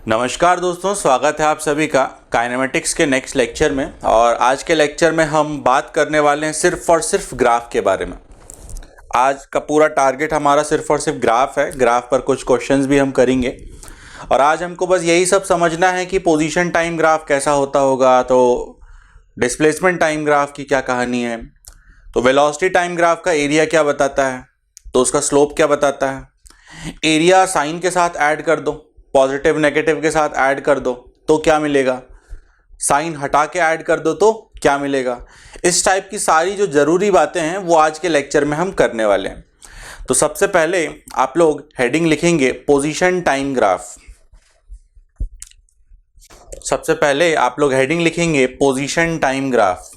नमस्कार दोस्तों, स्वागत है आप सभी का काइनेमेटिक्स के नेक्स्ट लेक्चर में। और आज के लेक्चर में हम बात करने वाले हैं सिर्फ और सिर्फ ग्राफ के बारे में। आज का पूरा टारगेट हमारा सिर्फ और सिर्फ ग्राफ है। ग्राफ पर कुछ क्वेश्चंस भी हम करेंगे और आज हमको बस यही सब समझना है कि पोजीशन टाइम ग्राफ कैसा होता होगा, तो डिस्प्लेसमेंट टाइम ग्राफ की क्या कहानी है, तो वेलोसिटी टाइम ग्राफ का एरिया क्या बताता है, तो उसका स्लोप क्या बताता है। एरिया साइन के साथ ऐड कर दो, पॉजिटिव नेगेटिव के साथ ऐड कर दो तो क्या मिलेगा, साइन हटा के ऐड कर दो तो क्या मिलेगा। इस टाइप की सारी जो ज़रूरी बातें हैं वो आज के लेक्चर में हम करने वाले हैं। तो सबसे पहले आप लोग हेडिंग लिखेंगे पोजीशन टाइम ग्राफ। सबसे पहले आप लोग हेडिंग लिखेंगे पोजीशन टाइम ग्राफ।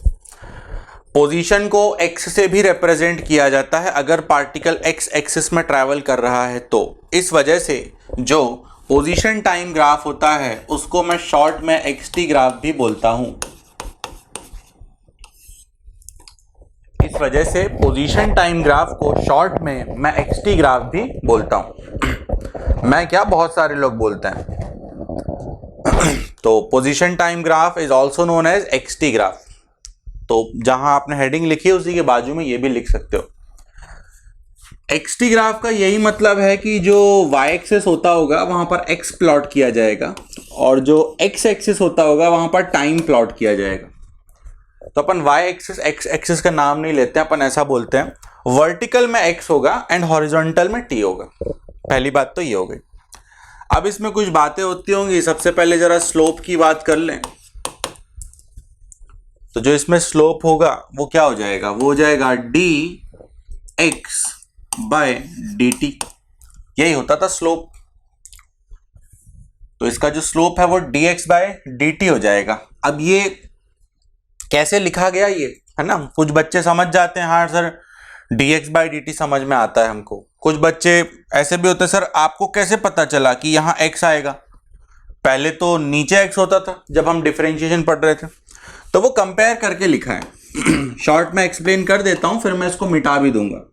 पोजीशन को एक्स से भी रिप्रेजेंट किया जाता है अगर पार्टिकल एक्स एक्सिस में ट्रैवल कर रहा है तो। इस वजह से जो पोजीशन टाइम ग्राफ होता है उसको मैं शॉर्ट में एक्सटी ग्राफ भी बोलता हूं। इस वजह से पोजीशन टाइम ग्राफ को शॉर्ट में मैं एक्सटी ग्राफ भी बोलता हूं। मैं क्या, बहुत सारे लोग बोलते हैं। तो position time graph is also known as XT graph. तो जहां आपने हेडिंग लिखी है उसी के बाजू में ये भी लिख सकते हो। एक्सटी ग्राफ का यही मतलब है कि जो वाई एक्सिस होता होगा वहां पर एक्स प्लॉट किया जाएगा और जो एक्स एक्सिस होता होगा वहां पर टाइम प्लॉट किया जाएगा। तो अपन वाई एक्सिस एक्स एक्सिस का नाम नहीं लेते हैं, अपन ऐसा बोलते हैं वर्टिकल में एक्स होगा एंड हॉरिजॉन्टल में टी होगा। पहली बात तो ये हो गई। अब इसमें कुछ बातें होती होंगी। सबसे पहले जरा स्लोप की बात कर लें। तो जो इसमें स्लोप होगा वो क्या हो जाएगा, वो हो जाएगा d x by d t. यही होता था स्लोप। तो इसका जो स्लोप है वो d x by d t हो जाएगा। अब ये कैसे लिखा गया ये है ना, कुछ बच्चे समझ जाते हैं हाँ sir d x by d t समझ में आता है हमको। कुछ बच्चे ऐसे भी होते हैं सर आपको कैसे पता चला कि यहाँ एक्स आएगा, पहले तो नीचे एक्स होता था जब हम डिफरेंशिएशन पढ़ रहे थे। तो वो कंपेयर करके लिखा है। शॉर्ट में एक्सप्लेन कर देता हूं, फिर मैं इसको मिटा भी दूंगा।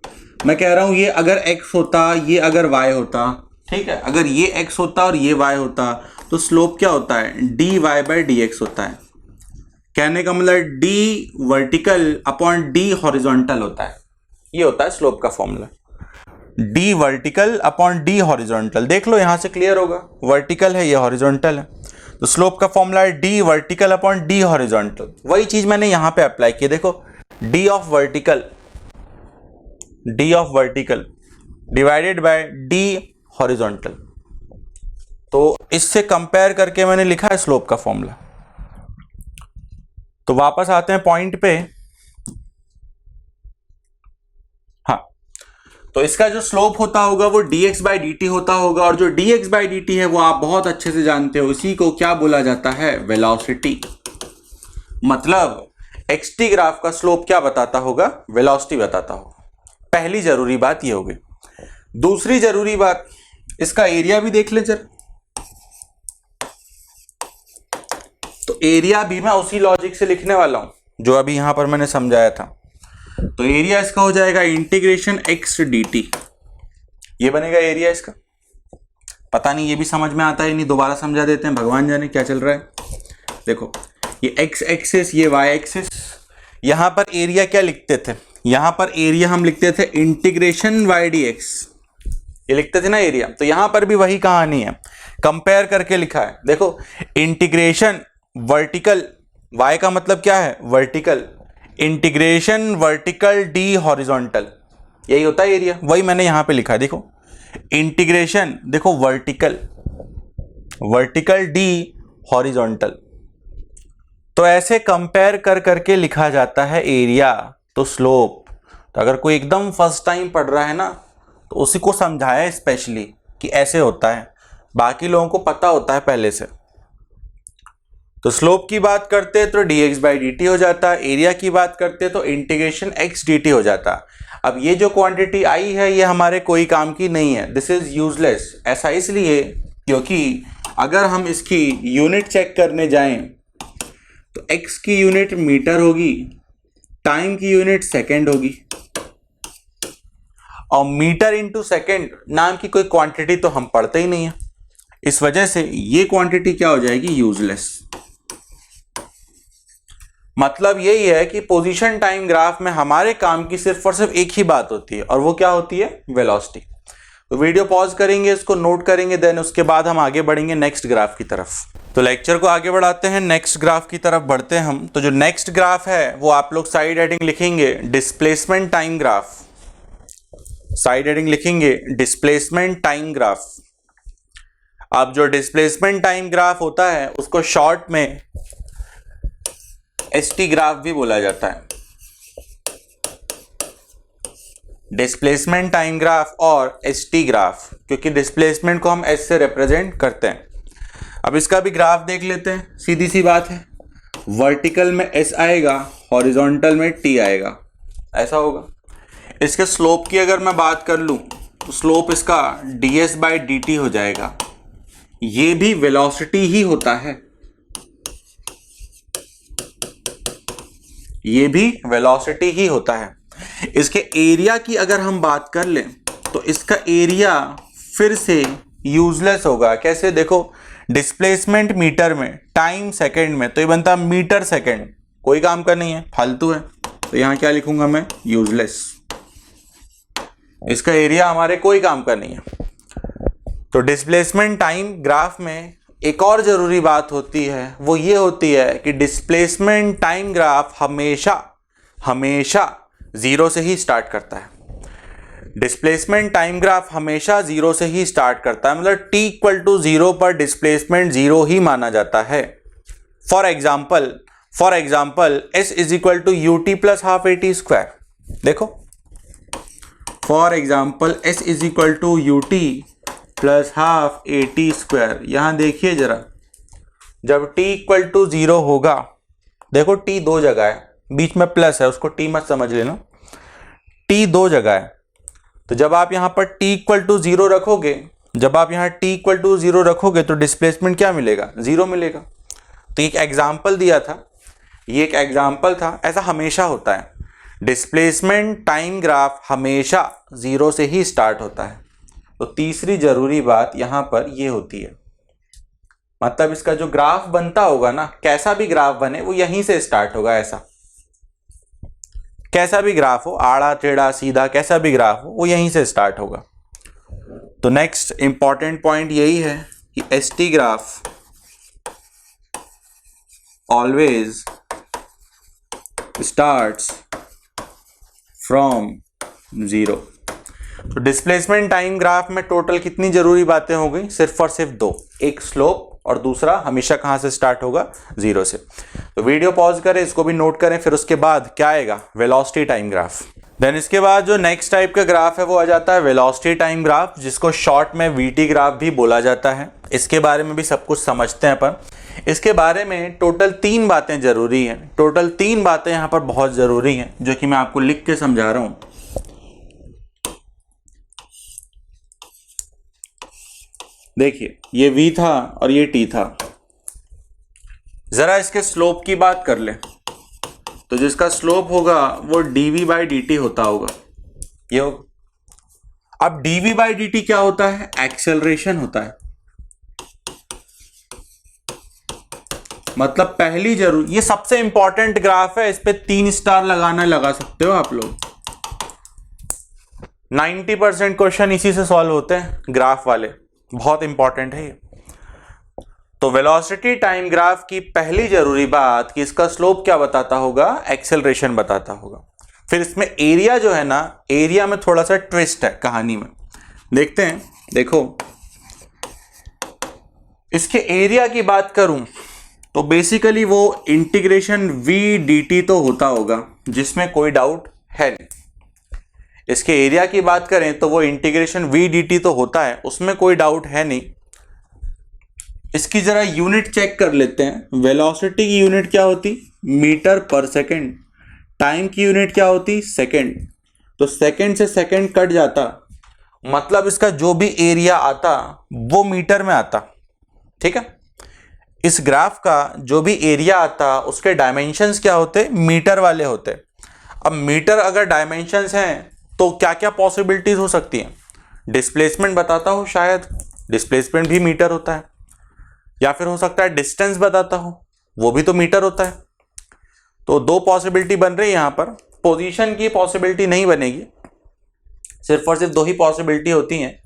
मैं कह रहा हूं ये अगर x होता, ये अगर y होता, ठीक है, अगर ये x होता और ये y होता तो स्लोप क्या होता है, d y by d x होता है। कहने का मतलब d vertical upon d horizontal होता है। ये होता है स्लोप का formula, d vertical upon d horizontal. देख लो यहां से क्लियर होगा, वर्टिकल है ये हॉरिजॉन्टल है, तो स्लोप का फॉर्मूला है d vertical upon d horizontal. वही चीज मैंने यहां पे अप्लाई की। देखो d of vertical divided by d horizontal. तो इससे कंपेयर करके मैंने लिखा है स्लोप का फॉर्मूला। तो वापस आते हैं पॉइंट पे। हाँ, तो इसका जो स्लोप होता होगा वो dx बाई डी टी होता होगा और जो dx बाई डी टी है वो आप बहुत अच्छे से जानते हो, इसी को क्या बोला जाता है, वेलोसिटी। मतलब एक्सटी ग्राफ का स्लोप क्या बताता होगा, वेलोसिटी बताता होगा। पहली जरूरी बात ये होगी। दूसरी जरूरी बात, इसका एरिया भी देख ले जरा। तो एरिया भी मैं उसी लॉजिक से लिखने वाला हूं जो अभी यहां पर मैंने समझाया था। तो एरिया इसका हो जाएगा इंटीग्रेशन एक्स डी टी। ये बनेगा एरिया इसका। पता नहीं ये भी समझ में आता है नहीं, दोबारा समझा देते हैं, भगवान जाने क्या चल रहा है। देखो ये एक्स एक्सिस, ये वाई एक्सिस। यहां पर एरिया क्या लिखते थे, यहां पर एरिया हम लिखते थे इंटीग्रेशन वाई डी एक्स, ये लिखते थे ना एरिया। तो यहां पर भी वही कहानी है, कंपेयर करके लिखा है। देखो इंटीग्रेशन वर्टिकल, वाई का मतलब क्या है, vertical, integration vertical D horizontal, यही होता है एरिया। वही मैंने यहां पे लिखा है। देखो इंटीग्रेशन, देखो वर्टिकल डी हॉरिजॉन्टल। तो ऐसे कंपेयर कर करके लिखा जाता है एरिया। तो स्लोप, तो अगर कोई एकदम फर्स्ट टाइम पढ़ रहा है ना तो उसी को समझाया स्पेशली कि ऐसे होता है, बाकी लोगों को पता होता है पहले से। तो स्लोप की बात करते तो dx बाई डी टी हो जाता, एरिया की बात करते तो इंटीग्रेशन x डी टी हो जाता। अब ये जो क्वांटिटी आई है ये हमारे कोई काम की नहीं है, दिस इज यूजलेस। ऐसा इसलिए क्योंकि अगर हम इसकी यूनिट चेक करने जाएं तो x की यूनिट मीटर होगी, टाइम की यूनिट सेकेंड होगी, और मीटर इंटू सेकेंड नाम की कोई क्वांटिटी तो हम पढ़ते ही नहीं है। इस वजह से ये क्वांटिटी क्या हो जाएगी, यूजलेस। मतलब यही है कि पोजीशन टाइम ग्राफ में हमारे काम की सिर्फ और सिर्फ एक ही बात होती है, और वो क्या होती है, वेलोसिटी। तो वीडियो पॉज करेंगे, इसको नोट करेंगे, देन उसके बाद हम आगे बढ़ेंगे नेक्स्ट ग्राफ की तरफ। तो लेक्चर को आगे बढ़ाते हैं, नेक्स्ट ग्राफ की तरफ बढ़ते हैं हम। तो जो नेक्स्ट ग्राफ है वो आप लोग साइड हेडिंग लिखेंगे displacement time graph. Side heading लिखेंगे डिस्प्लेसमेंट टाइम ग्राफ। अब जो डिस्प्लेसमेंट टाइम ग्राफ होता है उसको शॉर्ट में एसटी ग्राफ भी बोला जाता है। डिस्प्लेसमेंट टाइम ग्राफ और एसटी ग्राफ, क्योंकि डिस्प्लेसमेंट को हम एस से रिप्रेजेंट करते हैं। अब इसका भी ग्राफ देख लेते हैं, सीधी सी बात है, वर्टिकल में एस आएगा, हॉरिजॉन्टल में टी आएगा, ऐसा होगा। इसके स्लोप की अगर मैं बात कर लूं तो स्लोप इसका ds बाई डी टी हो जाएगा। ये भी वेलोसिटी ही होता है, ये भी वेलोसिटी ही होता है। इसके एरिया की अगर हम बात कर लें तो इसका एरिया फिर से यूजलेस होगा। कैसे, देखो, डिस्प्लेसमेंट मीटर में, टाइम सेकंड में, तो ये बनता मीटर सेकंड, कोई काम का नहीं है, फालतू है। तो यहां क्या लिखूंगा मैं, यूजलेस। इसका एरिया हमारे कोई काम का नहीं है। तो डिस्प्लेसमेंट टाइम ग्राफ में एक और जरूरी बात होती है, वो ये होती है कि डिस्प्लेसमेंट टाइम ग्राफ हमेशा हमेशा जीरो से ही स्टार्ट करता है। डिस्प्लेसमेंट टाइम ग्राफ हमेशा जीरो से ही स्टार्ट करता है, मतलब t इक्वल टू जीरो पर डिस्प्लेसमेंट जीरो ही माना जाता है। For example s is equal to u t plus half a t square. देखो, for example s is equal to u t plus half a t square. यहां देखिए जरा, जब t इक्वल टू जीरो होगा, देखो t दो जगह है, बीच में प्लस है, उसको t मत समझ लेना, t दो जगह है। तो जब आप यहां पर t इक्वल टू जीरो रखोगे, जब आप यहां t इक्वल टू जीरो रखोगे तो डिस्प्लेसमेंट क्या मिलेगा, जीरो मिलेगा। तो एक एग्जाम्पल दिया था, ये एक एग्जाम्पल था, ऐसा हमेशा होता है। डिस्प्लेसमेंट टाइम ग्राफ हमेशा जीरो से ही स्टार्ट होता है। तो तीसरी जरूरी बात यहां पर ये होती है, मतलब इसका जो ग्राफ बनता होगा ना, कैसा भी ग्राफ बने वो यहीं से स्टार्ट होगा। ऐसा कैसा भी ग्राफ हो, आड़ा टेढ़ा सीधा, कैसा भी ग्राफ हो, वो यहीं से स्टार्ट होगा। तो नेक्स्ट इंपॉर्टेंट पॉइंट यही है कि ST graph always starts from zero. तो डिस्प्लेसमेंट टाइम ग्राफ में टोटल कितनी जरूरी बातें हो गई, सिर्फ और सिर्फ दो, एक स्लोप और दूसरा हमेशा कहां से स्टार्ट होगा, जीरो से। तो वीडियो पॉज करें, इसको भी नोट करें, फिर उसके बाद क्या आएगा, वेलोसिटी टाइम ग्राफ। देन इसके बाद जो नेक्स्ट टाइप का ग्राफ है वो आ जाता है वेलोसिटी टाइम ग्राफ, जिसको शॉर्ट में वीटी ग्राफ भी बोला जाता है। इसके बारे में भी सब कुछ समझते हैं अपन। इसके बारे में टोटल तीन बातें जरूरी हैं, टोटल तीन बातें यहां पर बहुत जरूरी हैं, जो कि मैं आपको लिख के समझा रहा हूं। देखिए, ये v था और ये t था। जरा इसके स्लोप की बात कर ले, तो जिसका स्लोप होगा वो dv बाई डी टी होता होगा, ये होगा। अब dv बाई डी टी क्या होता है, एक्सेलरेशन होता है। मतलब पहली जरूर, ये सबसे इंपॉर्टेंट ग्राफ है, इस पे 3 स्टार लगा सकते हो आप लोग। 90% क्वेश्चन इसी से सॉल्व होते हैं, ग्राफ वाले, बहुत इंपॉर्टेंट है ये। तो वेलोसिटी टाइम ग्राफ की पहली जरूरी बात कि इसका स्लोप क्या बताता होगा, एक्सेलरेशन बताता होगा। फिर इसमें एरिया जो है ना, एरिया में थोड़ा सा ट्विस्ट है कहानी में, देखते हैं। देखो, इसके एरिया की बात करूं तो बेसिकली वो इंटीग्रेशन वी डी टी तो होता होगा, जिसमें कोई डाउट है नहीं। इसके एरिया की बात करें तो वो इंटीग्रेशन वी डी टी तो होता है, उसमें कोई डाउट है नहीं। इसकी जरा यूनिट चेक कर लेते हैं। वेलोसिटी की यूनिट क्या होती, मीटर पर सेकंड। टाइम की यूनिट क्या होती, सेकंड। तो सेकंड से सेकंड कट जाता, मतलब इसका जो भी एरिया आता वो मीटर में आता। ठीक है, इस ग्राफ का जो भी एरिया आता उसके डायमेंशंस क्या होते, मीटर वाले होते। अब मीटर अगर डायमेंशंस हैं तो क्या क्या पॉसिबिलिटीज हो सकती हैं, डिस्प्लेसमेंट बताता हूं शायद, डिस्प्लेसमेंट भी मीटर होता है, या फिर हो सकता है डिस्टेंस बताता हो, वो भी तो मीटर होता है। तो दो पॉसिबिलिटी बन रही है यहाँ पर, पोजीशन की पॉसिबिलिटी नहीं बनेगी, सिर्फ और सिर्फ दो ही पॉसिबिलिटी होती हैं।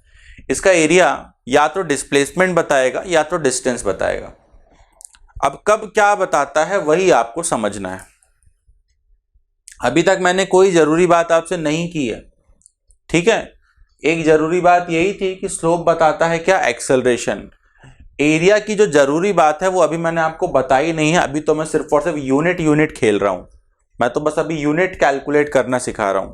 इसका एरिया या तो डिस्प्लेसमेंट बताएगा या तो डिस्टेंस बताएगा। अब कब क्या बताता है वही आपको समझना है। अभी तक मैंने कोई जरूरी बात आपसे नहीं की है, ठीक है। एक जरूरी बात यही थी कि स्लोप बताता है क्या, एक्सेलरेशन। एरिया की जो जरूरी बात है वो अभी मैंने आपको बताई नहीं है। अभी तो मैं सिर्फ और सिर्फ यूनिट खेल रहा हूं, मैं तो बस अभी यूनिट कैलकुलेट करना सिखा रहा हूं।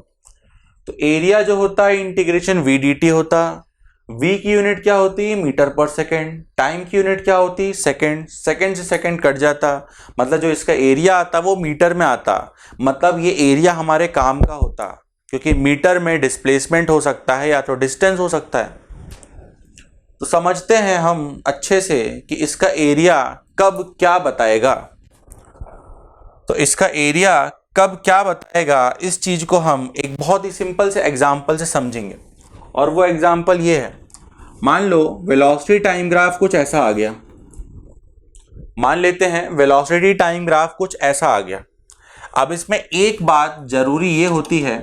तो एरिया जो होता है इंटीग्रेशन वी डी टी होता, वी की यूनिट क्या होती है, मीटर पर सेकेंड, टाइम की यूनिट क्या होती है, सेकेंड, सेकेंड से सेकेंड कट जाता, मतलब जो इसका एरिया आता वो मीटर में आता, मतलब ये एरिया हमारे काम का होता, क्योंकि मीटर में डिस्प्लेसमेंट हो सकता है या तो डिस्टेंस हो सकता है। तो समझते हैं हम अच्छे से कि इसका एरिया कब क्या बताएगा। तो इसका एरिया कब क्या बताएगा, इस चीज को हम एक बहुत ही सिंपल से एग्जांपल से समझेंगे। और वो एग्जांपल ये है, मान लो वेलोसिटी टाइम ग्राफ कुछ ऐसा आ गया। मान लेते हैं वेलोसिटी टाइम ग्राफ कुछ ऐसा आ गया। अब इसमें एक बात जरूरी ये होती है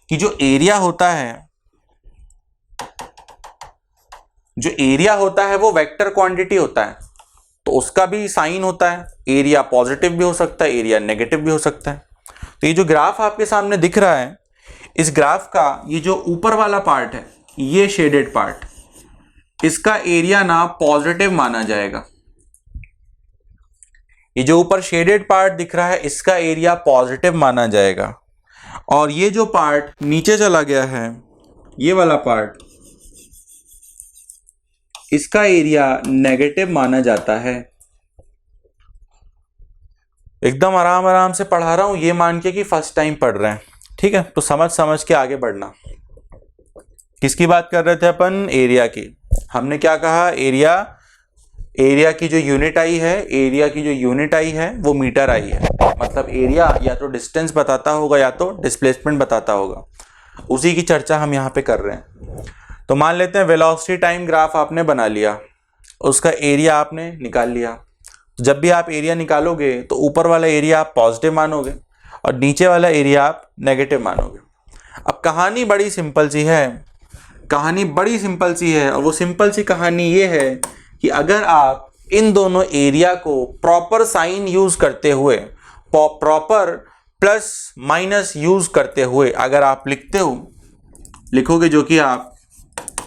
कि जो एरिया होता है वो वेक्टर क्वांटिटी होता है, तो उसका भी साइन होता है। एरिया पॉजिटिव भी हो सकता है, एरिया नेगेटिव भी हो सकता है। तो ये जो ग्राफ आपके सामने दिख रहा है, इस ग्राफ का ये जो ऊपर वाला पार्ट है, ये शेडेड पार्ट, इसका एरिया ना पॉजिटिव माना जाएगा। ये जो ऊपर शेडेड पार्ट दिख रहा है इसका एरिया पॉजिटिव माना जाएगा, और ये जो पार्ट नीचे चला गया है, ये वाला पार्ट, इसका एरिया नेगेटिव माना जाता है। एकदम आराम आराम से पढ़ा रहा हूं, ये मान के कि फर्स्ट टाइम पढ़ रहे हैं, ठीक है। तो समझ समझ के आगे बढ़ना। किसकी बात कर रहे थे अपन, एरिया की। हमने क्या कहा, एरिया की जो यूनिट आई है वो मीटर आई है, मतलब एरिया या तो डिस्टेंस बताता होगा या तो डिस्प्लेसमेंट बताता होगा। उसी की चर्चा हम यहाँ पे कर रहे हैं। तो मान लेते हैं वेलोसिटी टाइम ग्राफ आपने बना लिया, उसका एरिया आपने निकाल लिया। जब भी आप एरिया निकालोगे तो ऊपर वाला एरिया आप पॉजिटिव मानोगे और नीचे वाला एरिया आप नेगेटिव मानोगे। अब कहानी बड़ी सिंपल सी है, और वो सिंपल सी कहानी ये है कि अगर आप इन दोनों एरिया को प्रॉपर साइन यूज करते हुए, प्रॉपर प्लस माइनस यूज करते हुए अगर आप लिखोगे, जो कि आप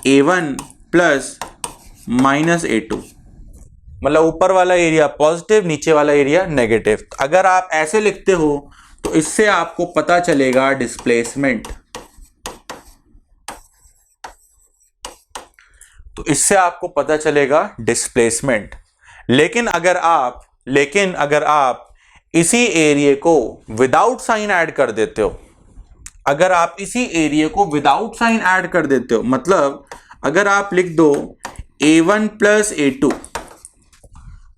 A1 प्लस माइनस A2, मतलब ऊपर वाला एरिया पॉजिटिव, नीचे वाला एरिया नेगेटिव। अगर आप ऐसे लिखते हो तो इससे आपको पता चलेगा डिस्प्लेसमेंट। लेकिन अगर आप इसी एरिया को विदाउट साइन ऐड कर देते हो, मतलब अगर आप लिख दो A1 प्लस A2,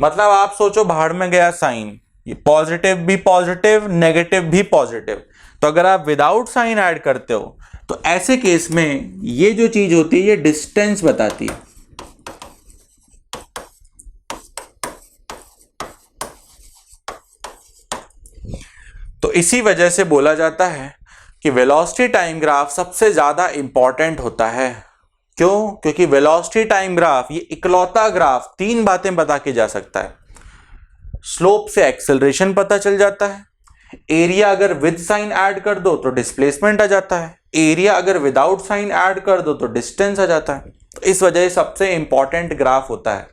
मतलब आप सोचो भाड़ में गया साइन, ये पॉजिटिव भी पॉजिटिव, नेगेटिव भी पॉजिटिव। तो अगर आप विदाउट साइन ऐड करते हो तो ऐसे केस में ये जो चीज होती है ये डिस्टेंस बताती है। तो इसी वजह से बोला जाता है कि वेलोसिटी टाइम ग्राफ सबसे ज्यादा इंपॉर्टेंट होता है। क्यों? क्योंकि वेलोसिटी टाइम ग्राफ ये इकलौता ग्राफ तीन बातें बता के जा सकता है। स्लोप से एक्सेलरेशन पता चल जाता है, एरिया अगर विद साइन ऐड कर दो तो डिस्प्लेसमेंट आ जाता है, एरिया अगर विदाउट साइन ऐड कर दो तो डिस्टेंस आ जाता है। तो इस वजह से सबसे इंपॉर्टेंट ग्राफ होता है।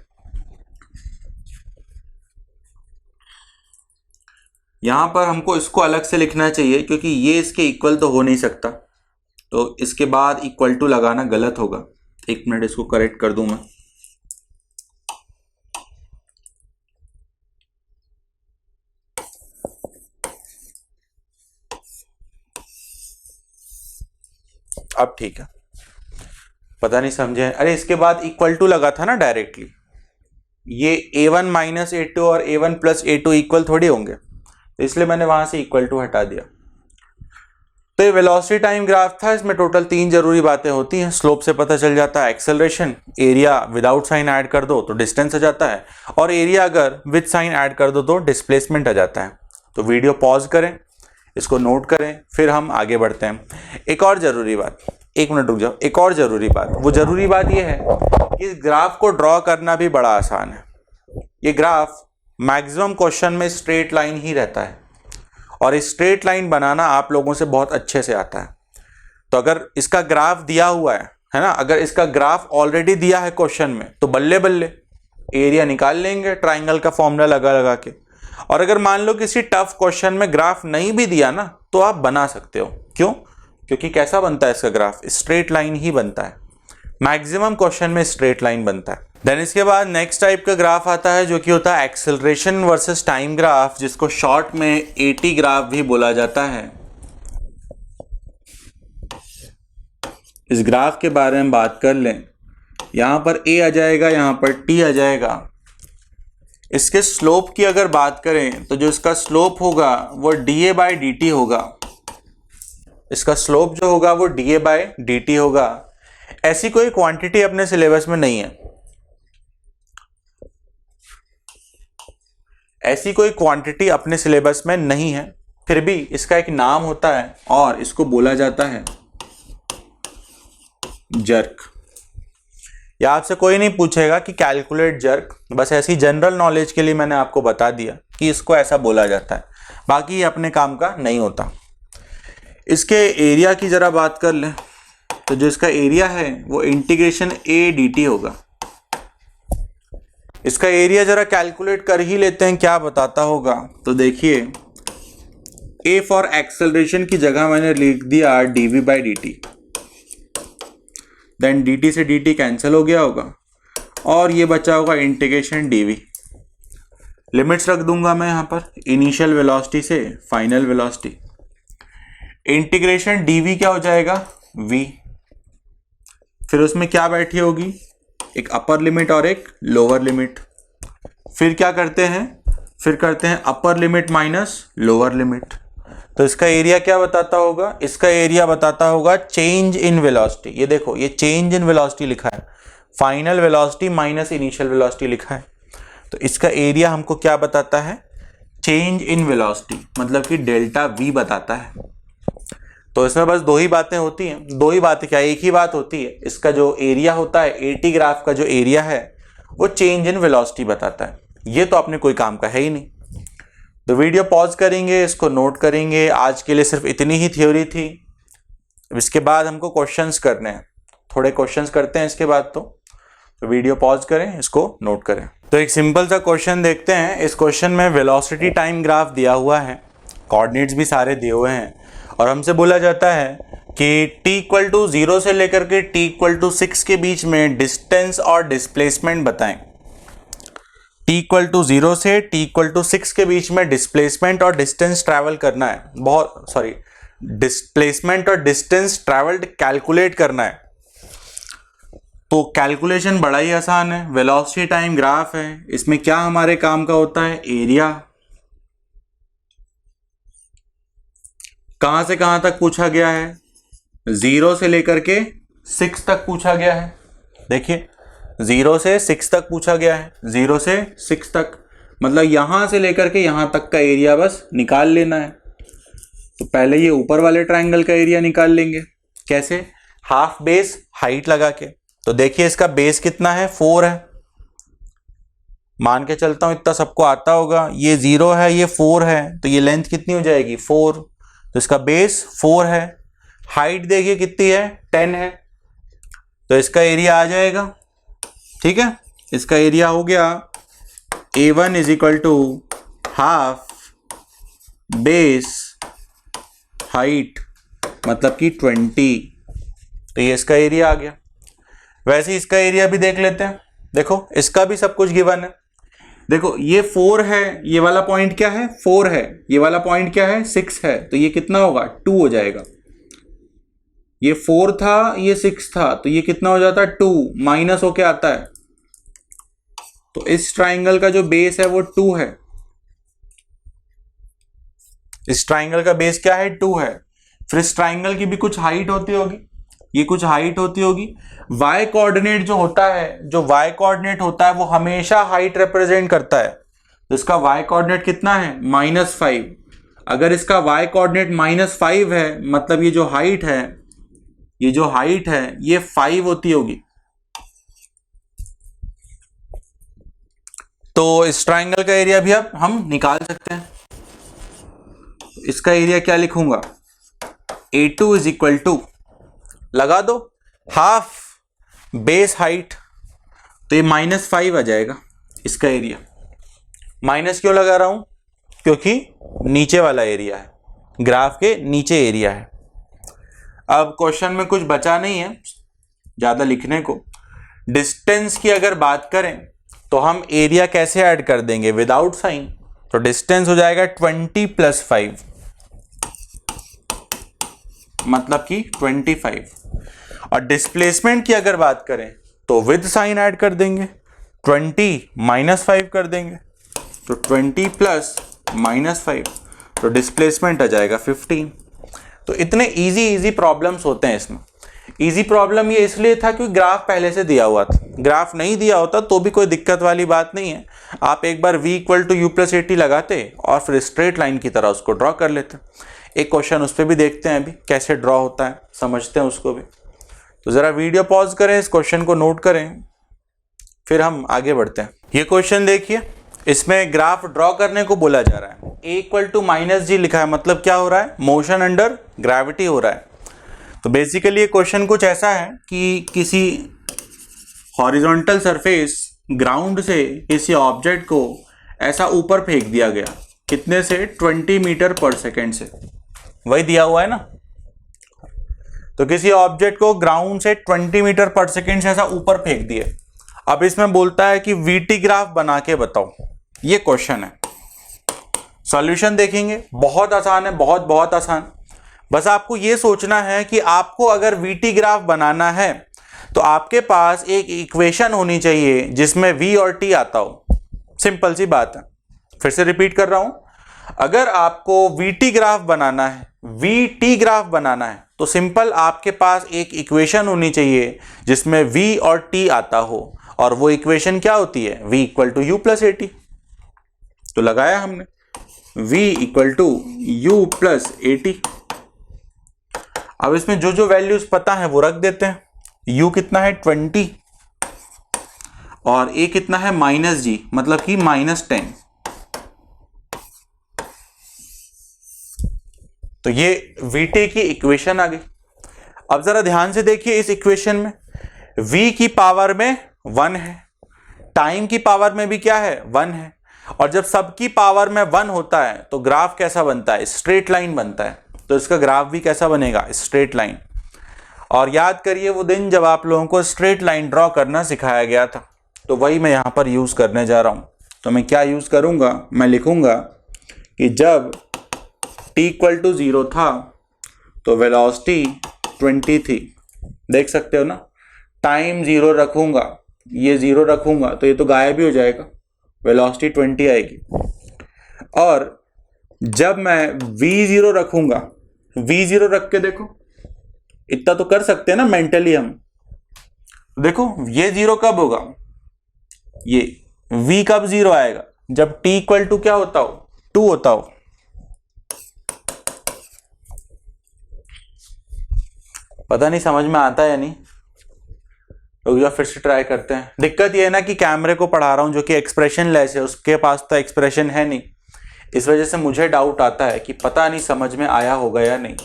यहां पर हमको इसको अलग से लिखना चाहिए क्योंकि ये इसके इक्वल तो हो नहीं सकता, तो इसके बाद इक्वल टू लगाना गलत होगा। एक मिनट, इसको करेक्ट कर दूं मैं। अब ठीक है, पता नहीं समझे। अरे इसके बाद इक्वल टू लगा था ना डायरेक्टली, ये A1 माइनस A2 और A1 प्लस A2 इक्वल थोड़ी होंगे, तो इसलिए मैंने वहां से इक्वल टू हटा दिया। तो ये वेलोसिटी टाइम ग्राफ था। इसमें टोटल 3 जरूरी बातें होती हैं। स्लोप से पता चल जाता है acceleration, area without sign add कर दो तो डिस्टेंस आ जाता है, और एरिया अगर विद साइन ऐड कर दो तो डिस्प्लेसमेंट आ जाता है। तो वीडियो पॉज करें, इसको नोट करें, फिर हम आगे बढ़ते हैं। एक और जरूरी बात, 1 मिनट रुक जाओ। एक और जरूरी बात, वो जरूरी बात ये है कि इस ग्राफ को ड्रॉ करना भी बड़ा आसान है। ये ग्राफ मैक्सिमम क्वेश्चन में स्ट्रेट लाइन ही रहता है, और स्ट्रेट लाइन बनाना आप लोगों से बहुत अच्छे से आता है। तो अगर इसका ग्राफ दिया हुआ है ना, अगर इसका ग्राफ ऑलरेडी दिया है क्वेश्चन में तो बल्ले बल्ले एरिया निकाल लेंगे ट्राइंगल का फॉर्मूला लगा लगा के। और अगर मान लो किसी टफ क्वेश्चन में ग्राफ नहीं भी दिया ना तो आप बना सकते हो। क्यों? क्योंकि कैसा बनता है इसका ग्राफ? स्ट्रेट लाइन ही बनता है। मैक्सिमम क्वेश्चन में स्ट्रेट लाइन बनता है। देन इसके बाद नेक्स्ट टाइप का ग्राफ आता है जो कि होता है एक्सेलरेशन वर्सेस टाइम ग्राफ, जिसको शॉर्ट में एटी ग्राफ भी बोला जाता है। इस ग्राफ के बारे में बात कर लें, यहां पर ए आ जाएगा, यहां पर टी आ जाएगा। इसके स्लोप की अगर बात करें तो जो इसका स्लोप होगा वो डीए बाई डी टी होगा। इसका स्लोप जो होगा वो डीए बाई डी टी होगा। ऐसी कोई क्वांटिटी अपने सिलेबस में नहीं है, ऐसी कोई क्वांटिटी अपने सिलेबस में नहीं है, फिर भी इसका एक नाम होता है और इसको बोला जाता है जर्क। या आपसे कोई नहीं पूछेगा कि कैलकुलेट जर्क, बस ऐसी जनरल नॉलेज के लिए मैंने आपको बता दिया कि इसको ऐसा बोला जाता है, बाकी ये अपने काम का नहीं होता। इसके एरिया की जरा बात कर लें तो जो इसका एरिया है वो इंटीग्रेशन ए डी टी होगा। इसका एरिया जरा कैलकुलेट कर ही लेते हैं, क्या बताता होगा। तो देखिए, ए फॉर एक्सेलरेशन की जगह मैंने लिख दिया dv by d t, then d t से डी टी कैंसिल हो गया होगा और ये बचा होगा इंटीग्रेशन डीवी। लिमिट्स रख दूंगा मैं यहाँ पर, इनिशियल वेलोसिटी से फाइनल वेलोसिटी। इंटीग्रेशन डीवी क्या हो जाएगा? वी। फिर उसमें क्या बैठी होगी? एक अपर लिमिट और एक लोअर लिमिट। फिर क्या करते हैं? फिर करते हैं upper limit minus lower limit. तो इसका एरिया क्या बताता होगा? इसका एरिया बताता होगा चेंज इन वेलोसिटी। ये देखो, ये चेंज इन वेलोसिटी लिखा है, final velocity minus initial velocity लिखा है। तो इसका एरिया हमको क्या बताता है? चेंज इन वेलोसिटी, मतलब कि डेल्टा वी बताता है। तो इसमें बस 2 ही बातें होती हैं। 2 ही बातें क्या, एक ही बात होती है। इसका जो एरिया होता है, एटी ग्राफ का जो एरिया है वो चेंज इन वेलोसिटी बताता है। ये तो अपने कोई काम का है ही नहीं। तो वीडियो पॉज करेंगे, इसको नोट करेंगे। आज के लिए सिर्फ इतनी ही थ्योरी थी। इसके बाद हमको क्वेश्चंस करने हैं, थोड़े क्वेश्चंस करते हैं इसके बाद। तो वीडियो पॉज करें, इसको नोट करें। तो एक सिंपल सा क्वेश्चन देखते हैं। इस क्वेश्चन में वेलोसिटी टाइम ग्राफ दिया हुआ है, कोऑर्डिनेट्स भी सारे दिए हुए हैं, और हमसे बोला जाता है कि t इक्वल टू 0 से लेकर के t इक्वल टू 6 के बीच में डिस्टेंस और डिस्प्लेसमेंट बताएं। t इक्वल टू 0 से t इक्वल टू 6 के बीच में डिस्प्लेसमेंट और डिस्टेंस ट्रैवल करना है, डिस्प्लेसमेंट और डिस्टेंस ट्रैवल्ड कैलकुलेट करना है। तो कैलकुलेशन बड़ा ही आसान है, वेलोसिटी टाइम ग्राफ है। इसमें क्या हमारे काम का होता है? एरिया। कहां से कहां तक पूछा गया है? 0 से लेकर के 6 तक पूछा गया है। देखिए, 0 से 6 तक पूछा गया है। 0 से 6 तक मतलब यहां से लेकर के यहां तक का एरिया बस निकाल लेना है। तो पहले ये ऊपर वाले ट्रायंगल का एरिया निकाल लेंगे। कैसे? हाफ बेस हाइट लगा के। तो देखिए, इसका बेस कितना है? 4 है। मान के चलता हूं इतना सबको आता होगा। ये 0 है, ये 4 है, तो ये लेंथ कितनी हो जाएगी? 4। तो इसका बेस 4 है। हाइट देखिए कितनी है? 10 है। तो इसका एरिया आ जाएगा। ठीक है, इसका एरिया हो गया A1 is equal to half base height, मतलब कि 20। तो ये इसका एरिया आ गया। वैसे इसका एरिया भी देख लेते हैं। देखो, इसका भी सब कुछ गिवन है। देखो, ये 4 है, ये वाला पॉइंट क्या है? 4 है। ये वाला पॉइंट क्या है? 6 है। तो ये कितना होगा? 2 हो जाएगा। ये 4 था, ये 6 था, तो ये कितना हो जाता है? 2 माइनस होके आता है। तो इस ट्राइंगल का जो बेस है वो 2 है। इस ट्राइंगल का बेस क्या है? 2 है। फिर इस ट्राइंगल की भी कुछ हाइट होती होगी, ये कुछ हाइट होती होगी। y कोऑर्डिनेट जो होता है, जो y कोऑर्डिनेट होता है वो हमेशा हाइट रिप्रेजेंट करता है। तो इसका y कोऑर्डिनेट कितना है? -5। अगर इसका y कोऑर्डिनेट -5 है मतलब ये जो हाइट है, ये जो हाइट है ये 5 होती होगी। तो इस ट्राइंगल का एरिया भी अब हम निकाल सकते हैं। इसका एरिया क्या लिखूंगा? A2 इज इक्वल टू, लगा दो, हाफ बेस हाइट, तो ये -5 आ जाएगा इसका एरिया। माइनस क्यों लगा रहा हूं? क्योंकि नीचे वाला एरिया है, ग्राफ के नीचे एरिया है। अब क्वेश्चन में कुछ बचा नहीं है ज्यादा लिखने को। डिस्टेंस की अगर बात करें तो हम एरिया कैसे ऐड कर देंगे? Without sign. तो डिस्टेंस हो जाएगा 20 + 5, मतलब कि 25। और डिस्प्लेसमेंट की अगर बात करें तो विद साइन ऐड कर देंगे, 20 - 5 कर देंगे, तो 20 + -5, तो डिस्प्लेसमेंट आ जाएगा 15। तो इतने इजी प्रॉब्लम्स होते हैं इसमें। इजी प्रॉब्लम ये इसलिए था क्योंकि ग्राफ पहले से दिया हुआ था। ग्राफ नहीं दिया होता तो भी कोई दिक्कत वाली बात नहीं है, आप एक बार v = u + at लगाते और फिर स्ट्रेट लाइन की तरह उसको ड्रॉ कर लेते। एक क्वेश्चन उस पर भी देखते हैं अभी कैसे ड्रॉ होता है, समझते हैं उसको भी। तो जरा वीडियो पॉज करें, इस क्वेश्चन को नोट करें, फिर हम आगे बढ़ते हैं। ये क्वेश्चन देखिए, इसमें ग्राफ ड्रॉ करने को बोला जा रहा है। a = -g लिखा है, मतलब क्या हो रहा है? मोशन अंडर ग्रेविटी हो रहा है। तो बेसिकली ये क्वेश्चन कुछ ऐसा है कि किसी हॉरिजॉन्टल सरफेस ग्राउंड से किसी ऑब्जेक्ट को ऐसा ऊपर फेंक दिया गया, कितने से? 20 मीटर/सेकंड से, वही दिया हुआ है ना। तो किसी ऑब्जेक्ट को ग्राउंड से 20 मीटर/सेकंड से ऐसा ऊपर फेंक दिए। अब इसमें बोलता है कि वीटी ग्राफ बना के बताओ, ये क्वेश्चन है। सॉल्यूशन देखेंगे, बहुत आसान है, बहुत आसान। बस आपको ये सोचना है कि आपको अगर वीटी ग्राफ बनाना है तो आपके पास एक इक्वेशन होनी चाहिए जिसमें v और t आता हो। सिंपल सी बात है, फिर से रिपीट कर रहा हूं, अगर आपको वीटी ग्राफ बनाना है, वीटी ग्राफ बनाना है, तो सिंपल आपके पास एक इक्वेशन होनी चाहिए जिसमें v और t आता हो, और वो इक्वेशन क्या होती है? v = u + at। तो लगाया हमने v = u + at। अब इसमें जो जो वैल्यूज पता है वो रख देते हैं। u कितना है? 20, और a कितना है? -g, मतलब कि -10। तो ये vt की इक्वेशन आ गई। अब जरा ध्यान से देखिए, इस इक्वेशन में v की पावर में 1 है, टाइम की पावर में भी क्या है? 1 है, और जब सबकी पावर में 1 होता है तो ग्राफ कैसा बनता है? स्ट्रेट लाइन बनता है। तो इसका ग्राफ भी कैसा बनेगा? Straight line. और याद करिए वो दिन जब आप लोगों को स्ट्रेट लाइन ड्रॉ करना सिखाया गया था, तो वही मैं यहाँ पर यूज करने जा रहा हूँ। तो मैं क्या यूज करूँगा? मैं लिखूंगा कि जब t = 0 था तो वेलोसिटी 20 थी। देख सकते हो ना, टाइम 0 रखूंगा, ये 0 रखूंगा तो ये तो गायब ही हो जाएगा, वेलोसिटी 20 आएगी। और जब मैं v0 रखूंगा, v0 रख के देखो, इतना तो कर सकते हैं ना मेंटली हम। देखो ये 0 कब होगा? ये v कब 0 आएगा? जब t = क्या होता हो? 2 होता हो। पता नहीं समझ में आता है या नहीं, रुक जाओ फिर से ट्राई करते हैं। दिक्कत ये है ना कि कैमरे को पढ़ा रहा हूं जो कि एक्सप्रेशन लेस है, उसके पास तो एक्सप्रेशन है नहीं, इस वजह से मुझे डाउट आता है कि पता नहीं समझ में आया होगा या नहीं।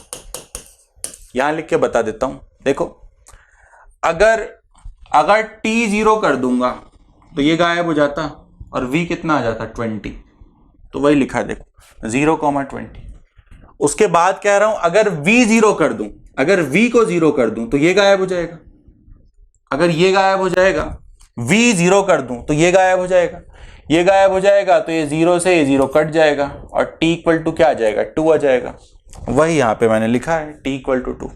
यहां लिख के बता देता हूं, देखो अगर t 0 कर दूंगा तो ये गायब हो जाता और v कितना आ जाता? 20। तो वही लिखा है, देखो 0,20। उसके बाद कह रहा हूं अगर v 0 कर दूं, अगर v को 0 कर दूं तो ये गायब हो जाएगा। अगर ये गायब हो जाएगा, v 0 कर दूं तो ये गायब हो जाएगा, ये गायब हो जाएगा तो ये 0 से ये 0 कट जाएगा और t = क्या आ जाएगा? 2 आ जाएगा। वही यहां पे मैंने लिखा है t = 2।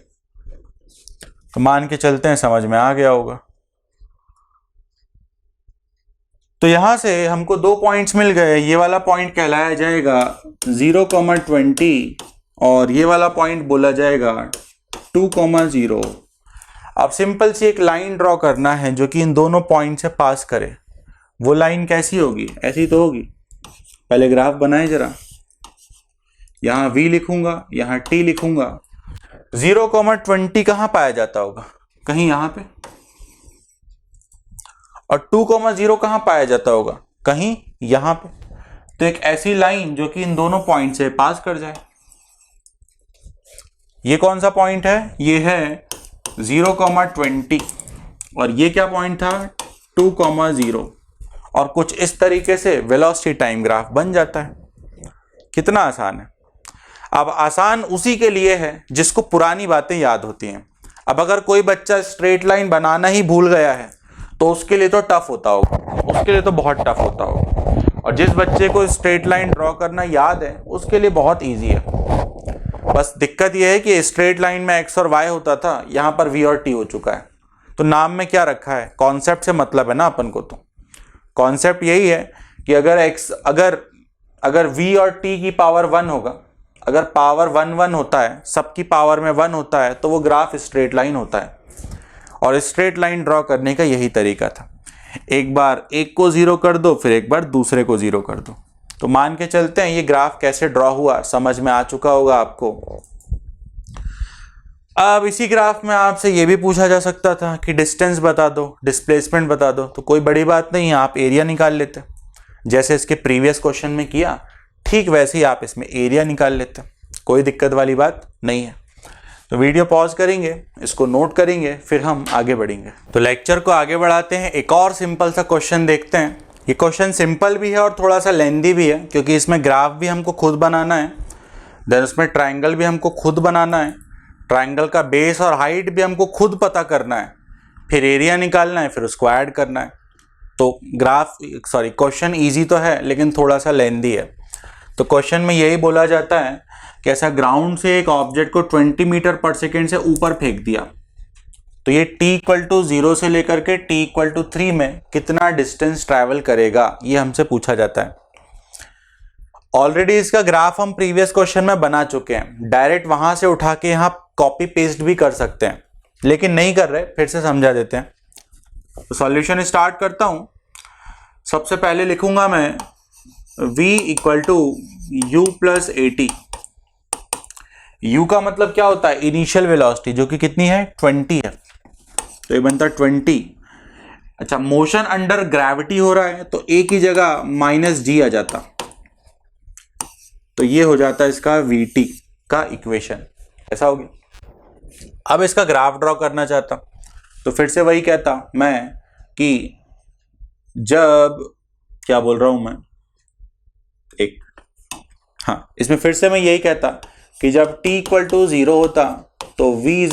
तो मान के चलते हैं समझ में आ गया होगा। तो यहां से हमको 2 पॉइंट्स मिल गए। ये वाला पॉइंट कहलाया जाएगा 0,20 और ये वाला पॉइंट बोला जाएगा 2,0। अब सिंपल सी एक लाइन ड्रॉ करना है जो कि इन दोनों पॉइंट से पास करे। वो लाइन कैसी होगी? ऐसी तो होगी। पहले ग्राफ बनाए जरा। यहाँ v लिखूंगा, यहाँ t लिखूंगा। 0,20 कहाँ पाया जाता होगा? कहीं यहाँ पे। और 2,0 कहाँ पाया जाता होगा? कहीं यहाँ पे। तो एक ऐसी लाइन जो कि इन दोनों पॉइंट से पास कर जाए। ये कौन सा पॉइंट है? ये है 0,20 और ये क्या पॉइंट था? 2,0। और कुछ इस तरीके से वेलोसिटी टाइम ग्राफ बन जाता है। कितना आसान है। अब आसान उसी के लिए है जिसको पुरानी बातें याद होती हैं। अब अगर कोई बच्चा स्ट्रेट लाइन बनाना ही भूल गया है तो उसके लिए तो टफ होता होगा, उसके लिए तो बहुत टफ होता होगा। और जिस बच्चे को स्ट्रेट लाइन ड्रॉ करना याद है उसके लिए बहुत ईजी है। बस दिक्कत यह है कि स्ट्रेट लाइन में x और y होता था, यहाँ पर v और t हो चुका है। तो नाम में क्या रखा है? कॉन्सेप्ट से मतलब है ना अपन को। तो कॉन्सेप्ट यही है कि अगर v और t की पावर 1 होगा, अगर पावर 1 होता है, सबकी पावर में 1 होता है, तो वो ग्राफ स्ट्रेट लाइन होता है। और स्ट्रेट लाइन ड्रॉ करने का यही तरीका था। एक बार एक को 0 कर दो, फिर एक बार दूसरे को 0 कर दो। तो मान के चलते हैं ये ग्राफ कैसे ड्रॉ हुआ समझ में आ चुका होगा आपको। अब इसी ग्राफ में आपसे ये भी पूछा जा सकता था कि डिस्टेंस बता दो, डिस्प्लेसमेंट बता दो। तो कोई बड़ी बात नहीं है, आप एरिया निकाल लेते। जैसे इसके प्रीवियस क्वेश्चन में किया, ठीक वैसे ही आप इसमें एरिया निकाल लेते। कोई दिक्कत वाली बात नहीं है। तो वीडियो पॉज करेंगे, इसको नोट करेंगे, फिर हम आगे बढ़ेंगे। तो लेक्चर को आगे बढ़ाते हैं। एक और सिंपल सा क्वेश्चन देखते हैं। ये क्वेश्चन सिंपल भी है और थोड़ा सा लेंदी भी है, क्योंकि इसमें ग्राफ भी हमको खुद बनाना है, देन उसमें ट्राइंगल भी हमको खुद बनाना है, ट्राइंगल का बेस और हाइट भी हमको खुद पता करना है, फिर एरिया निकालना है, फिर उसको ऐड करना है। तो क्वेश्चन ईजी तो है लेकिन थोड़ा सा लेंदी है। तो क्वेश्चन में यही बोला जाता है कि ऐसा ग्राउंड से एक ऑब्जेक्ट को 20 मीटर पर सेकेंड से ऊपर फेंक दिया, तो ये t=0 से लेकर के t=3 में कितना डिस्टेंस ट्रैवल करेगा, ये हमसे पूछा जाता है। ऑलरेडी इसका ग्राफ हम प्रीवियस क्वेश्चन में बना चुके हैं। डायरेक्ट वहां से उठा के यहाँ कॉपी पेस्ट भी कर सकते हैं, लेकिन नहीं कर रहे, फिर से समझा देते हैं। तो सॉल्यूशन स्टार्ट करता हूं। सबसे पहले लिखूंगा मैं v = u + at। u का मतलब क्या होता है? इनिशियल वेलोसिटी, जो कि कितनी है? 20 है। तो ये बनता 20। अच्छा, मोशन अंडर ग्रेविटी हो रहा है तो a की जगह -g आ जाता, तो ये हो जाता है इसका vt का इक्वेशन। ऐसा हो गया। अब इसका ग्राफ ड्रॉ करना चाहता, तो फिर से वही कहता मैं कि जब, क्या बोल रहा हूं मैं, इसमें फिर से मैं यही कहता कि जब t=0 होता तो v =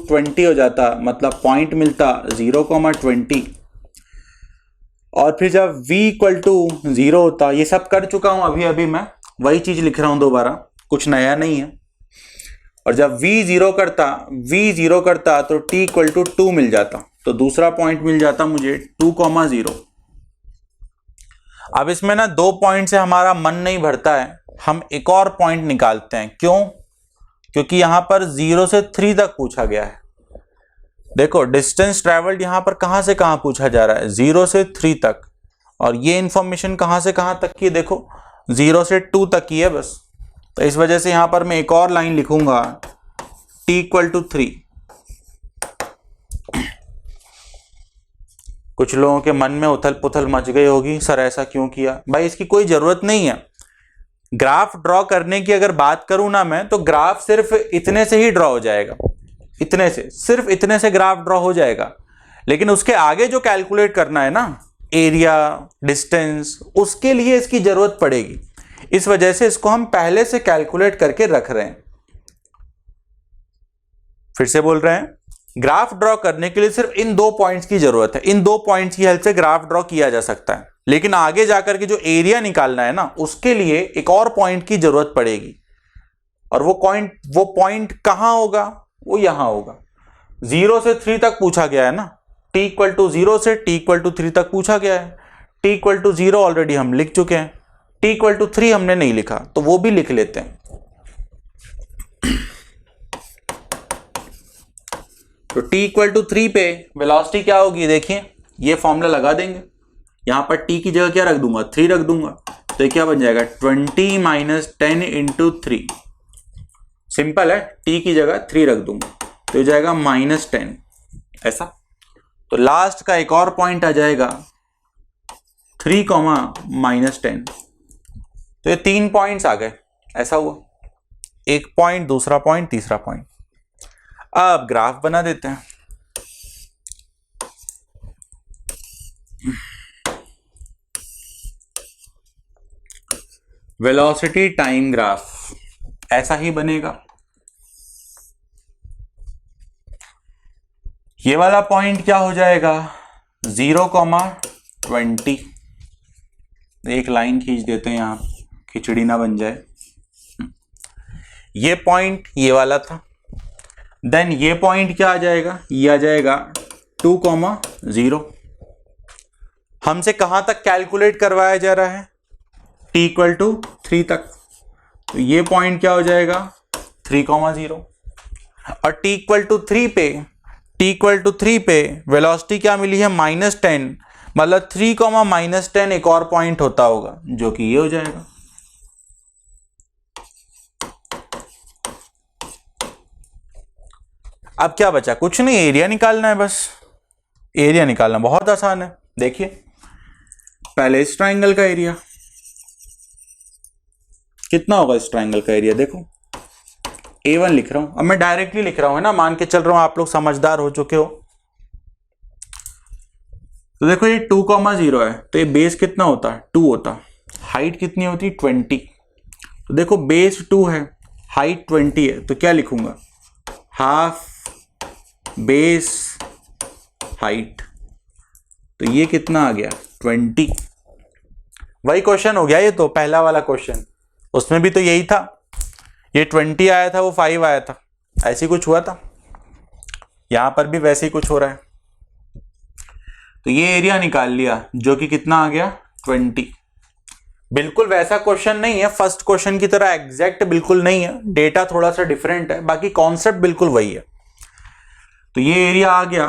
20 हो जाता, मतलब पॉइंट मिलता 0,20। और फिर जब v = 0 होता, ये सब कर चुका हूं अभी मैं, वही चीज लिख रहा हूं दोबारा, कुछ नया नहीं है। और जब v 0 करता तो t = 2 मिल जाता, तो दूसरा पॉइंट मिल जाता मुझे 2,0। अब इसमें ना 2 पॉइंट से हमारा मन नहीं भरता है, हम एक और पॉइंट निकालते हैं। क्यों? क्योंकि यहां पर 0 से 3 तक पूछा गया है। देखो, डिस्टेंस ट्रेवल्ड यहां पर कहां से कहां पूछा जा रहा है? 0 से 3 तक। और ये इंफॉर्मेशन कहां से कहां तक की है? देखो, 0 से 2 तक की है बस। तो इस वजह से यहां पर मैं एक और लाइन लिखूंगा t = 3। कुछ लोगों के मन में उथल पुथल मच गई होगी, सर ऐसा क्यों किया? भाई इसकी कोई जरूरत नहीं है। ग्राफ ड्रॉ करने की अगर बात करूं ना मैं, तो ग्राफ सिर्फ इतने से ही ड्रॉ हो जाएगा, इतने से, सिर्फ इतने से ग्राफ ड्रॉ हो जाएगा। लेकिन उसके आगे जो कैलकुलेट करना है ना, एरिया, डिस्टेंस, उसके लिए इसकी जरूरत पड़ेगी। इस वजह से इसको हम पहले से कैलकुलेट करके रख रहे हैं। फिर से बोल रहे हैं, ग्राफ ड्रॉ करने के लिए सिर्फ इन 2 पॉइंट्स की जरूरत है। इन 2 पॉइंट्स की हेल्प से ग्राफ ड्रॉ किया जा सकता है। लेकिन आगे जाकर के जो एरिया निकालना है ना, उसके लिए एक और पॉइंट की जरूरत पड़ेगी। और वो पॉइंट कहां होगा? वो यहां होगा। 0 से 3 तक पूछा गया है ना, t=0 से t=3 तक पूछा गया है। t=0 ऑलरेडी हम लिख चुके हैं, t=3 हमने नहीं लिखा, तो वो भी लिख लेते हैं। तो t इक्वल टू 3 पे वेलोसिटी क्या होगी, देखिए ये फॉर्मूला लगा देंगे, यहां पर t की जगह क्या रख दूंगा, 3 रख दूंगा, तो ये क्या बन जाएगा 20 माइनस 10 इंटू 3। सिंपल है, t की जगह 3 रख दूंगा तो ये जाएगा -10 ऐसा। तो लास्ट का एक और पॉइंट आ जाएगा 3, -10। तो ये 3 पॉइंट्स आ गए, ऐसा हुआ, एक पॉइंट, दूसरा पॉइंट, तीसरा पॉइंट। अब ग्राफ बना देते हैं। वेलोसिटी टाइम ग्राफ ऐसा ही बनेगा। ये वाला पॉइंट क्या हो जाएगा 0,20। एक लाइन खींच देते हैं यहां, खिचड़ी ना बन जाए। ये पॉइंट ये वाला था, देन ये पॉइंट क्या आ जाएगा, ये आ जाएगा 2,0। हमसे कहां तक कैलकुलेट करवाया जा रहा है, t इक्वल टू 3 तक, तो ये पॉइंट क्या हो जाएगा 3,0। और t इक्वल टू 3 पे वेलोसिटी क्या मिली है -10, मतलब 3, -10 एक और पॉइंट होता होगा जो कि ये हो जाएगा। अब क्या बचा, कुछ नहीं, एरिया निकालना है बस। एरिया निकालना बहुत आसान है। देखिए पहले इस ट्राइंगल का एरिया कितना होगा, इस ट्राइंगल का एरिया देखो A1 लिख रहा हूं, अब मैं डायरेक्टली लिख रहा हूं, है ना, मान के चल रहा हूं आप लोग समझदार हो चुके हो। तो देखो ये 2,0 है, तो ये बेस कितना होता है 2 होता, हाइट कितनी होती 20। तो देखो बेस 2 है, हाइट 20 है, तो क्या लिखूंगा हाफ बेस हाइट, तो ये कितना आ गया 20। वही क्वेश्चन हो गया ये, तो पहला वाला क्वेश्चन, उसमें भी तो यही था, ये 20 आया था, वो 5 आया था, ऐसी कुछ हुआ था, यहां पर भी वैसे ही कुछ हो रहा है। तो ये एरिया निकाल लिया जो कि कितना आ गया 20। बिल्कुल वैसा क्वेश्चन नहीं है, फर्स्ट क्वेश्चन की तरह एग्जैक्ट बिल्कुल नहीं है, डेटा थोड़ा सा डिफरेंट है, बाकी कॉन्सेप्ट बिल्कुल वही है। तो ये एरिया आ गया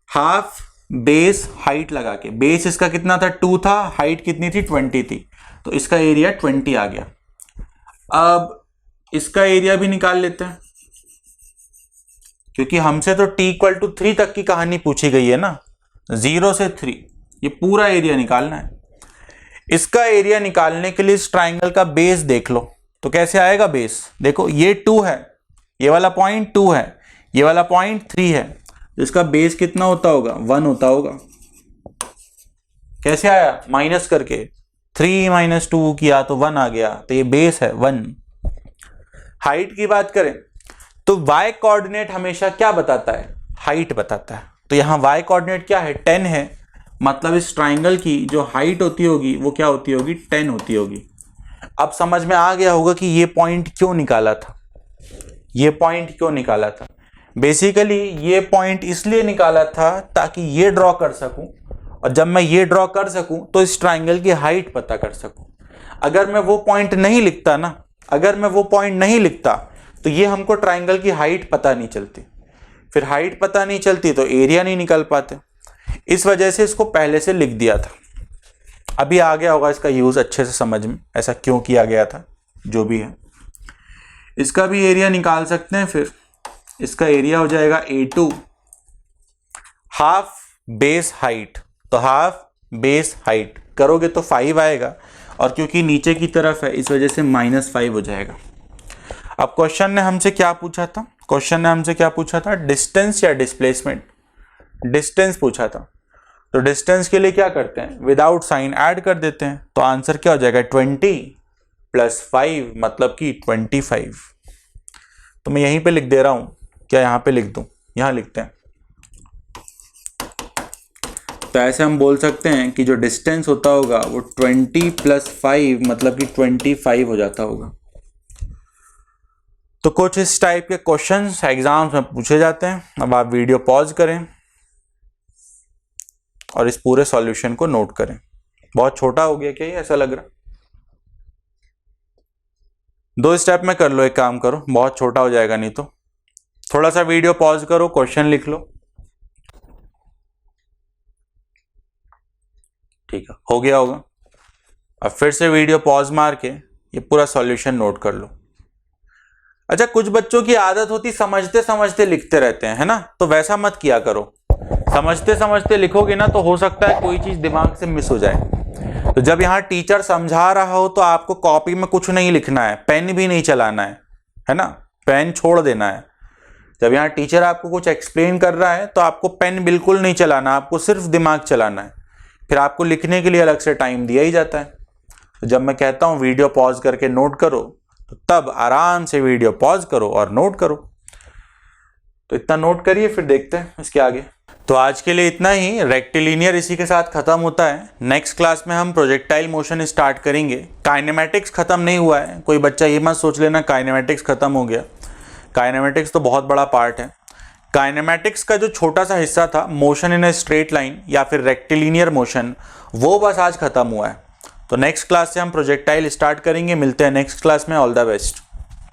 हाफ बेस हाइट लगा के, बेस इसका कितना था 2 था, हाइट कितनी थी 20 थी, तो इसका एरिया 20 आ गया। अब इसका एरिया भी निकाल लेते हैं, क्योंकि हमसे तो t इक्वल टू 3 तक की कहानी पूछी गई है ना, 0 से 3, ये पूरा एरिया निकालना है। इसका एरिया निकालने के लिए इस ट्राइंगल का बेस देख लो, तो कैसे आएगा बेस, देखो ये 2 है, ये वाला पॉइंट 2 है, ये वाला पॉइंट 3 है, तो इसका बेस कितना होता होगा 1 होता होगा। कैसे आया, माइनस करके, 3 - 2 किया तो 1 आ गया, तो ये बेस है 1। हाइट की बात करें तो y कोऑर्डिनेट हमेशा क्या बताता है, हाइट बताता है, तो यहां y कोऑर्डिनेट क्या है 10 है, मतलब इस ट्राइंगल की जो हाइट होती होगी वो क्या होती होगी 10 होती होगी। अब समझ में आ गया होगा कि ये पॉइंट क्यों निकाला था, ये पॉइंट क्यों निकाला था। बेसिकली ये पॉइंट इसलिए निकाला था ताकि ये ड्रॉ कर सकूं, और जब मैं ये ड्रॉ कर सकूं तो इस ट्राइंगल की हाइट पता कर सकूं। अगर मैं वो पॉइंट नहीं लिखता ना, अगर मैं वो पॉइंट नहीं लिखता तो ये हमको ट्राइंगल की हाइट पता नहीं चलती, फिर हाइट पता नहीं चलती तो एरिया नहीं निकल पाते, इस वजह से इसको पहले से लिख दिया था। अभी आ गया होगा इसका यूज अच्छे से समझ में, ऐसा क्यों किया गया था, जो भी है। इसका भी एरिया निकाल सकते हैं, फिर इसका एरिया हो जाएगा A2 हाफ बेस हाइट, तो हाफ बेस हाइट करोगे तो 5 आएगा, और क्योंकि नीचे की तरफ है इस वजह से -5 हो जाएगा। अब क्वेश्चन ने हमसे क्या पूछा था, क्वेश्चन ने हमसे क्या पूछा था, डिस्टेंस या डिस्प्लेसमेंट, डिस्टेंस पूछा था। तो डिस्टेंस के लिए क्या करते हैं, विदाउट साइन ऐड कर देते हैं, तो आंसर क्या हो जाएगा 20 + 5 मतलब कि 25। तो मैं यहीं पे लिख दे रहा हूं, क्या यहां पे लिख दूं, यहां लिखते हैं। तो ऐसे हम बोल सकते हैं कि जो डिस्टेंस होता होगा वो 20 + 5 मतलब कि 25 हो जाता होगा। तो कुछ इस टाइप के क्वेश्चंस एग्जाम्स में पूछे जाते हैं। अब आप वीडियो पॉज करें और इस पूरे सॉल्यूशन को नोट करें। बहुत छोटा हो गया क्या ये, ऐसा लग रहा, 2 स्टेप में कर लो, एक काम करो, बहुत छोटा हो जाएगा नहीं तो। थोड़ा सा वीडियो पॉज करो, क्वेश्चन लिख लो। ठीक है, हो गया होगा। अब फिर से वीडियो पॉज मार के ये पूरा सॉल्यूशन नोट कर लो। अच्छा, कुछ बच्चों की आदत होती समझते समझते लिखते रहते हैं, है ना, तो वैसा मत किया करो। समझते समझते लिखोगे ना तो हो सकता है कोई चीज दिमाग से मिस हो जाए। तो जब यहाँ टीचर समझा रहा हो तो आपको कॉपी में कुछ नहीं लिखना है, पेन भी नहीं चलाना है ना, पेन छोड़ देना है। जब यहाँ टीचर आपको कुछ एक्सप्लेन कर रहा है तो आपको पेन बिल्कुल नहीं चलाना, आपको सिर्फ दिमाग चलाना है। फिर आपको लिखने के लिए अलग से टाइम दिया ही जाता है। तो जब मैं कहता हूँ वीडियो पॉज करके नोट करो, तो तब आराम से वीडियो पॉज करो और नोट करो। तो इतना नोट करिए, फिर देखते हैं इसके आगे। तो आज के लिए इतना ही। रेक्टिलिनियर इसी के साथ खत्म होता है। नेक्स्ट क्लास में हम प्रोजेक्टाइल मोशन स्टार्ट करेंगे। काइनेमेटिक्स खत्म नहीं हुआ है, कोई बच्चा ये मत सोच लेना काइनेमेटिक्स खत्म हो गया। काइनेमेटिक्स तो बहुत बड़ा पार्ट है। काइनेमेटिक्स का जो छोटा सा हिस्सा था, motion in a straight line या फिर रेक्टिलिनियर मोशन, वो बस आज खत्म हुआ है। तो नेक्स्ट क्लास से हम प्रोजेक्टाइल स्टार्ट करेंगे। मिलते हैं नेक्स्ट क्लास में। All the best.